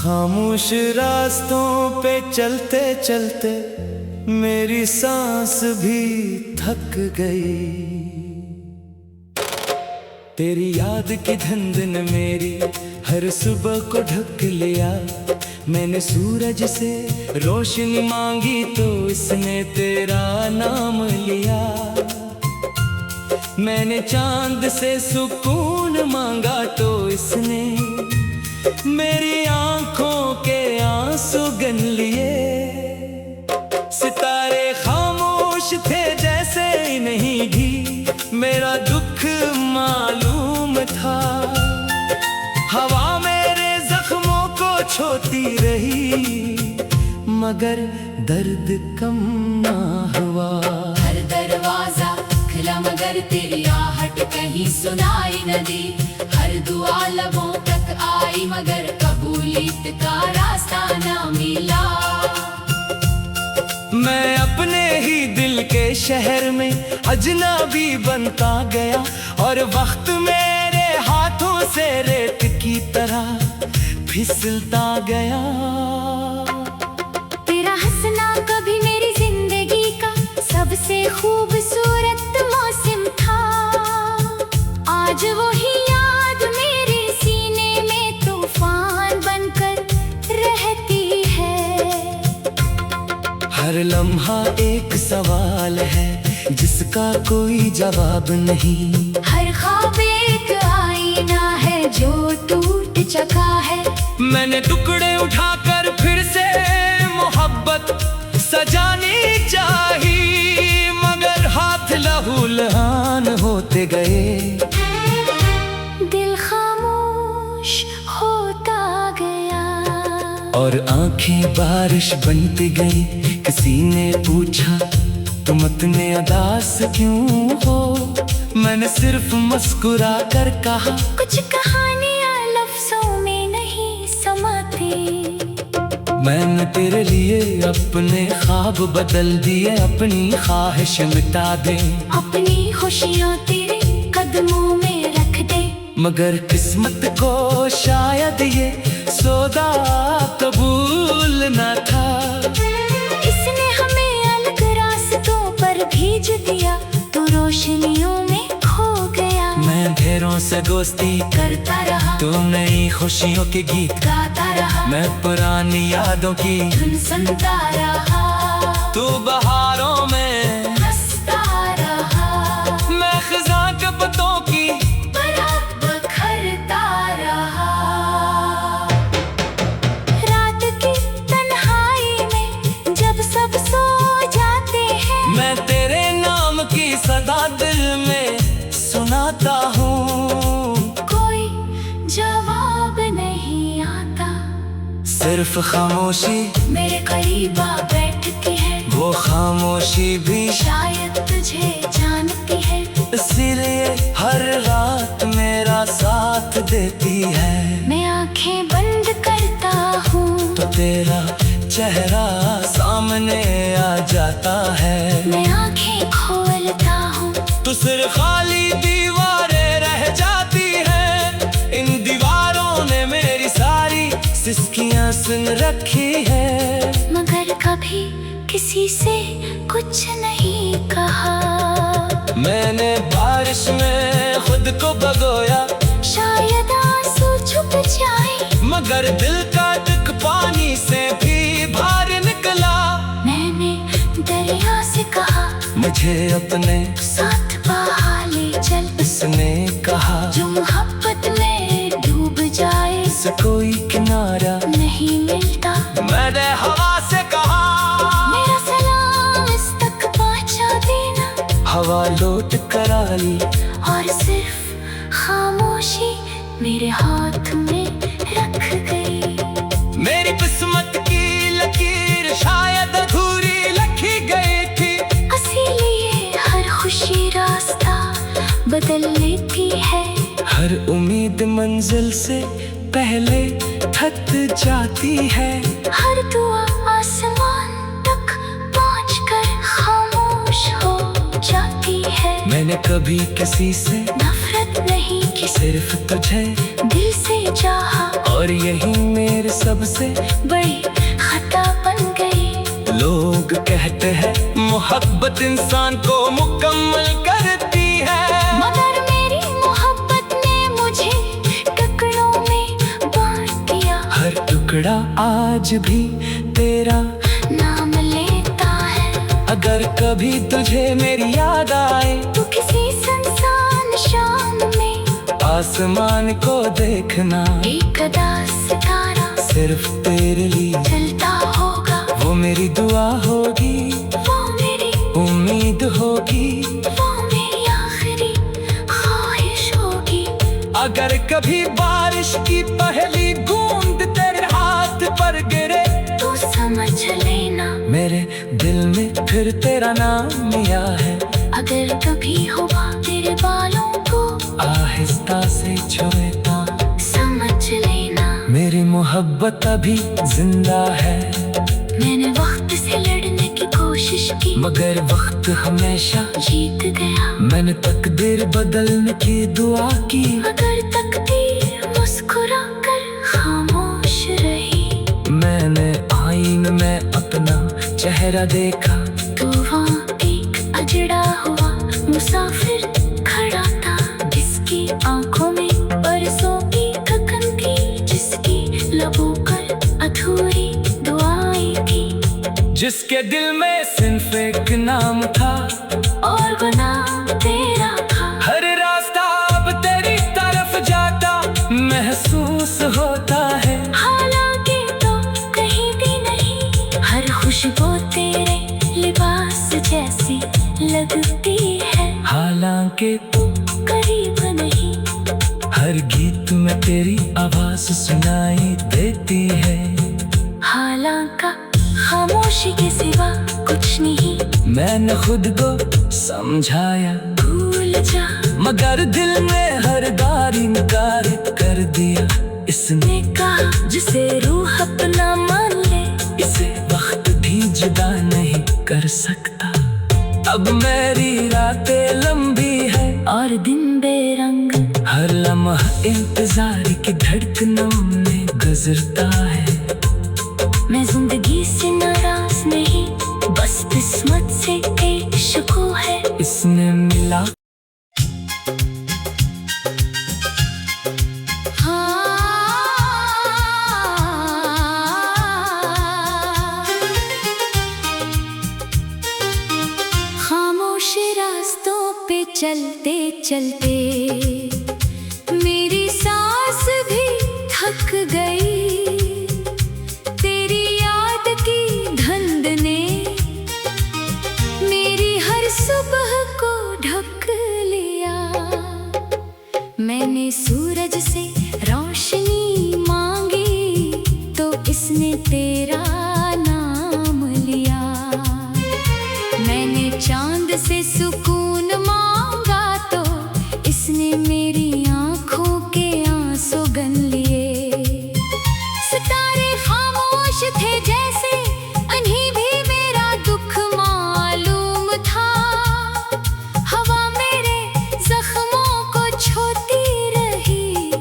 खामोश रास्तों पे चलते चलते मेरी सांस भी थक गई। तेरी याद की धुंध ने मेरी हर सुबह को ढक लिया। मैंने सूरज से रोशनी मांगी तो इसने तेरा नाम लिया। मैंने चांद से सुकून मांगा तो इसने मेरी आंखों के आंसू गन लिए। सितारे खामोश थे जैसे नहीं भी मेरा दुख मालूम था। हवा मेरे जख्मों को छोती रही मगर दर्द कम ना हुआ। हर दरवाजा खुला मगर तेरी आहट कहीं सुनाई न दी। हर दुआ लबों तक आई मगर कबूलियत का रास्ता ना मिला। मैं अपने ही दिल के शहर में अजनबी बनता गया और वक्त मेरे हाथों से रेत की तरह फिसलता गया। तेरा हंसना कभी मेरी जिंदगी का सबसे खूबसूरत मौसम था। आज वही याद मेरे सीने में तूफान बनकर रहती है। हर लम्हा एक सवाल है जिसका कोई जवाब नहीं। हर ख्वाब एक आईना है जो टूट चुका है। मैंने टुकड़े उठाकर फिर से मोहब्बत सजानी चाहिए मगर हाथ लहू लहान होते गए। दिल खामोश होता गया और आंखें बारिश बनती गई। किसी ने पूछा तुम इतने उदास क्यों हो। मैंने सिर्फ मुस्कुरा कर कहा कुछ कहानियां लफ्जों में नहीं समाती। मैंने तेरे लिए अपने ख्वाब बदल दिए। अपनी ख्वाहिश मिटा दे। अपनी खुशियां तेरे कदमों में रख दे। मगर किस्मत को शायद ये सौदा कबूल न था। इसने हमें अलग रास्तों पर भेज दिया तो रोशनियों में खो गया। मैं ढेरों से दोस्ती करता रहा तो नई खुशियों के गीत गाता रहा। मैं पुरानी यादों की धुन सुनता रहा तू बहारों में हंसता रहा। मैं खिज़ां के पत्तों की बरात बखरता रहा। रात की तन्हाई में जब सब सो जाते हैं मैं तेरे नाम की सदा दिल में सुनाता हूँ। कोई जवाब नहीं आता। सिर्फ खामोशी मेरे करीब आ बैठती है। वो खामोशी भी शायद तुझे जानती है। इसीलिए हर रात मेरा साथ देती है। मैं आंखें बंद करता हूँ तो तेरा चेहरा सामने आ जाता है। मैं आंखें खोलता हूँ तो सिर्फ खाली दीवारें रह जाती हैं। इन दीवारों ने मेरी सारी सिसकियां सुन रखी है मगर कभी किसी से कुछ नहीं कहा। मैंने बारिश में खुद को भगोया शायद आंसू छुप जाए मगर दिल का दुख पानी से भी बाहर निकला। मैंने दरिया से कहा मुझे अपने साथ बहा ले चल। उसने कहा जो मोहब्बत में डूब जाए से कोई किनारा नहीं मिलता। मैंने हवा से कहा मेरा सलाम इस तक पहुंचा देना। हवा लौट कर आई और सिर्फ खामोशी मेरे हाथ में रख गई। मेरी किस्मत की लकीर शायद अधूरी लिखी गई थी। इसीलिए हर खुशी रास्ता बदल लेती है। हर उम्मीद मंजिल से पहले थक जाती है। हर दुआ आसमान तक पहुंचकर खामोश हो जाती है। मैंने कभी किसी से नफरत नहीं की सिर्फ तुझे दिल से चाहा और और यही मेरे सबसे बड़ी खता बन गई। लोग कहते हैं मोहब्बत इंसान को मुकम्मल करती है, मगर मेरी मोहब्बत ने मुझे टुकड़ों में बांट दिया। हर टुकड़ा आज भी तेरा नाम लेता है। अगर कभी तुझे मेरी याद आए तो किसी सुनसान शाम में आसमान को देखना, एक अदा सितारा सिर्फ तेरे लिए चलता होगा। वो मेरी दुआ होगी, वो मेरी उम्मीद होगी, वो मेरी आखिरी ख्वाहिश होगी। अगर कभी बारिश की पहली बूंद तेरे हाथ पर गिरे तो समझ लेना मेरे दिल में फिर तेरा नाम आया है। अगर कभी हुआ तेरे बालों को आहिस्ता से छुएता, समझ लेना मेरी मोहब्बत अभी जिंदा है। मैंने वक्त से लड़ने की कोशिश की, मगर वक्त हमेशा जीत गया। मैंने तकदीर बदलने की दुआ की, मगर तकदीर मुस्कुरा कर खामोश रही। मैंने आईने में अपना चेहरा देखा, तो वहाँ एक अजड़ा हुआ मुसाफिर खड़ा था, जिसकी आंखों में बरसों की थकन थी, जिसकी लबों पर अधूरी दुआएं थी, जिसके दिल में सिर्फ एक नाम था और वो नाम तेरा था। हर रास्ता अब तेरी तरफ जाता महसूस होता है, हालांकि तो कहीं भी नहीं, हर खुशबू तेरे लिबास जैसी लगती है। हालांकि तू करीब नहीं, हर गीत में तेरी आवाज सुनाई देती है। हालांकि खामोशी के सिवा कुछ नहीं, मैंने खुद को समझाया भूल जा, मगर दिल में हर बार इनकार कर दिया। इसने ने कहा जिसे रूह अपना मान ले, इसे वक्त भी जुदा नहीं कर सकता। अब मेरी रातें लंबी है और दिन बेरंग, हर लम्हा इंतजार की धड़कनों में गुजरता है। मैं जिंदगी से नाराज नहीं, बस किस्मत से एक शिकवा है। इसने मिला खामोश रास्तों पे चलते चलते मेरी सांस भी थक गई। तेरी याद की धुंध ने मेरी हर सुबह को ढक लिया। मैंने सूरज से रोशनी मांगी तो इसने तेरा नाम लिया। मैंने चांद से सुकून मांगा तो इसने मेरी आंखों के आंसू गन लिए। सितारे खामोश थे जैसे, उन्हें भी मेरा दुख मालूम था। हवा मेरे जख्मों को छूती रही,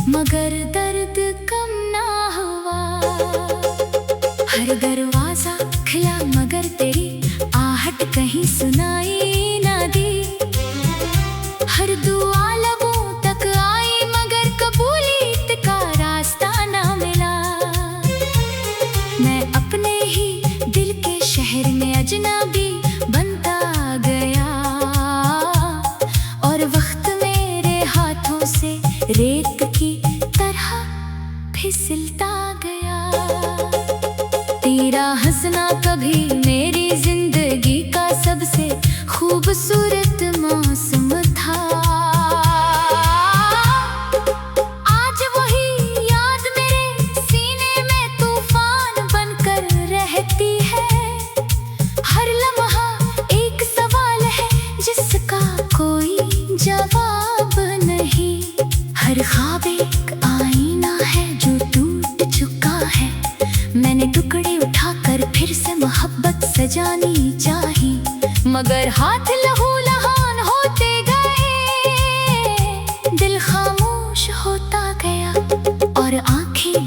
मगर दर्द कम ना हुआ। हर दरवाजा खुला मगर तेरी आहट कहीं सुनाई ना दी। हर दुआ लबों तक आई मगर कबूलियत का रास्ता ना मिला। मैं अपने ही दिल के शहर में अजनबी बनता गया, और वक्त मेरे हाथों से रेत की तरह फिसलता गया। तेरा हंसना कभी मेरी जिंदगी का सबसे खूबसूरत मौसम था। आज वही याद मेरे सीने में तूफान बनकर रहती है। हर लम्हा एक सवाल है जिसका कोई जवाब नहीं। हर ख्वाब एक आईना है जो टूट चुका है। मैंने टुकड़े उठाकर फिर से मोहब्बत सजानी चाही, मगर हाथ लहू लहान होते गए। दिल खामोश होता गया और आंखें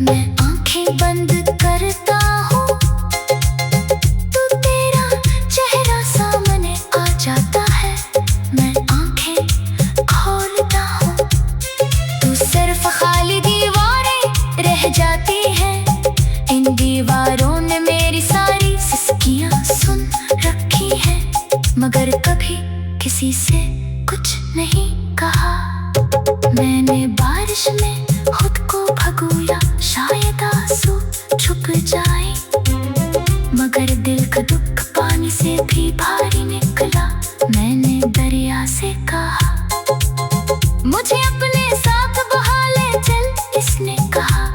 मैं आंखें बंद करता हूँ तो तेरा चेहरा सामने आ जाता है। मैं आंखें खोलता हूँ तो सिर्फ खाली दीवारें रह जाती हैं। इन दीवारों ने मेरी सारी सिसकियाँ सुन रखी हैं, मगर कभी किसी से कुछ नहीं कहा। मैंने बारिश में खुद को भगोया, शायद आंसू छुप जाए, मगर दिल का दुख पानी से भी भारी निकला। मैंने दरिया से कहा, मुझे अपने साथ बहा ले चल। इसने कहा,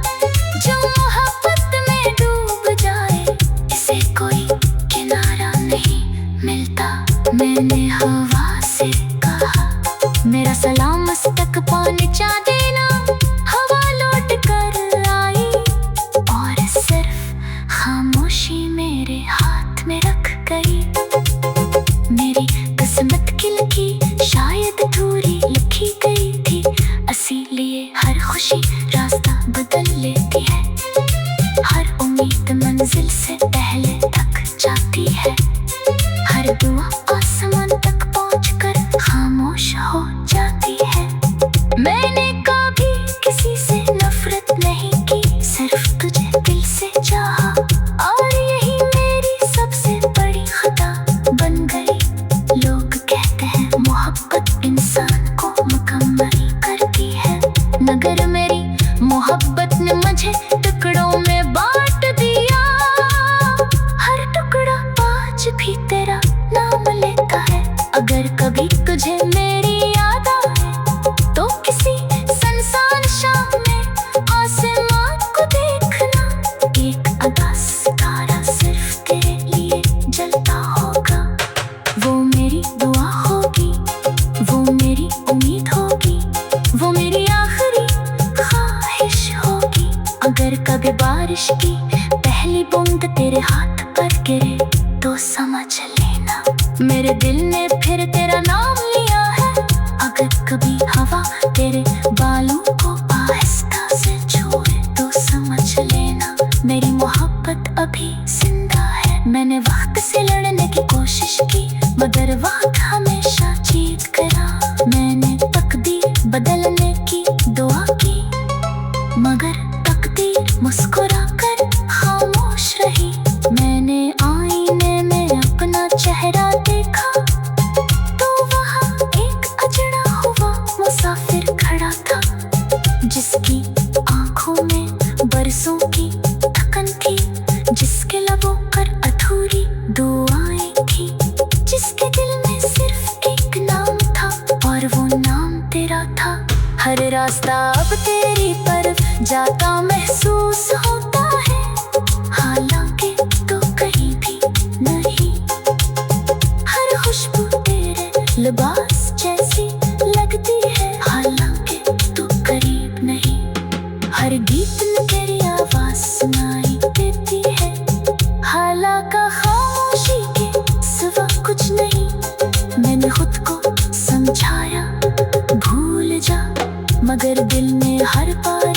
जो मोहब्बत में डूब जाए इसे कोई किनारा नहीं मिलता। मैंने हवा से कहा, मेरा सलाम मस्तक पहुंचा देना। हवा लौट कर आई और सिर्फ खामोशी मेरे हाथ में रख गई। मेरी किस्मत की लकीर शायद अधूरी लिखी गई थी, इसीलिए हर खुशी रास्ता बदल लेती है। हर उम्मीद मंजिल से पहले थक जाती है। हर दुआ आसमान तक पहुंचकर खामोश हो जाती है। मैंने कभी किसी से नफरत नहीं की, सिर्फ तुझे दिल से चाहा, और यही मेरी सबसे बड़ी खता बन गई। लोग कहते हैं मोहब्बत इंसान को मुकम्मल करती है, मगर मेरी मोहब्बत ने मुझे टुकड़ों में बांट दिया। हर टुकड़ा आज भी तेरा नाम लेता है। अगर कभी तुझे मेरी याद आए तो किसी सुनसान शाम में आसमान को देखना। एक उदास सितारा सिर्फ तेरे लिए जलता होगा। वो मेरी दुआ होगी, वो मेरी उम्मीद होगी, वो मेरी आखिरी ख्वाहिश होगी। अगर कभी बारिश की पहली बूंद तेरे हाथ पर गिरे तो समझ लेना मेरे दिल ने फिर तेरा नाम लिया है। अगर कभी हवा तेरे बालों को आहिस्ता से छुए तो समझ लेना मेरी मोहब्बत अभी जिंदा है। मैंने वक्त से लड़ने की कोशिश की, मगर वक्त हमेशा जीत गया। मैंने तकदीर बदलने की दुआ की, मगर तकदीर मुस्कुरा कर खामोश रही। मैंने आईने में अपना चेहरा देखा तो वहाँ एक अजड़ा हुआ मुसाफिर खड़ा था, जिसकी आंखों में बरसों की थकन थी, जिसके लबों पर अधूरी दुआएं थी, जिसके दिल में सिर्फ एक नाम था और वो नाम तेरा था। हर रास्ता अब तेरी तरफ जाता महसूस होता है, हालांकि तो कहीं भी नहीं। हर खुशबू तेरे लिबास जैसी लगती है, हालांकि तो करीब नहीं। हर गीत में तेरी आवाज सुनाई देती है, हालांकि खामोशी के सिवा कुछ नहीं। मैंने खुद को समझाया भूल जा, मगर दिल में हर बार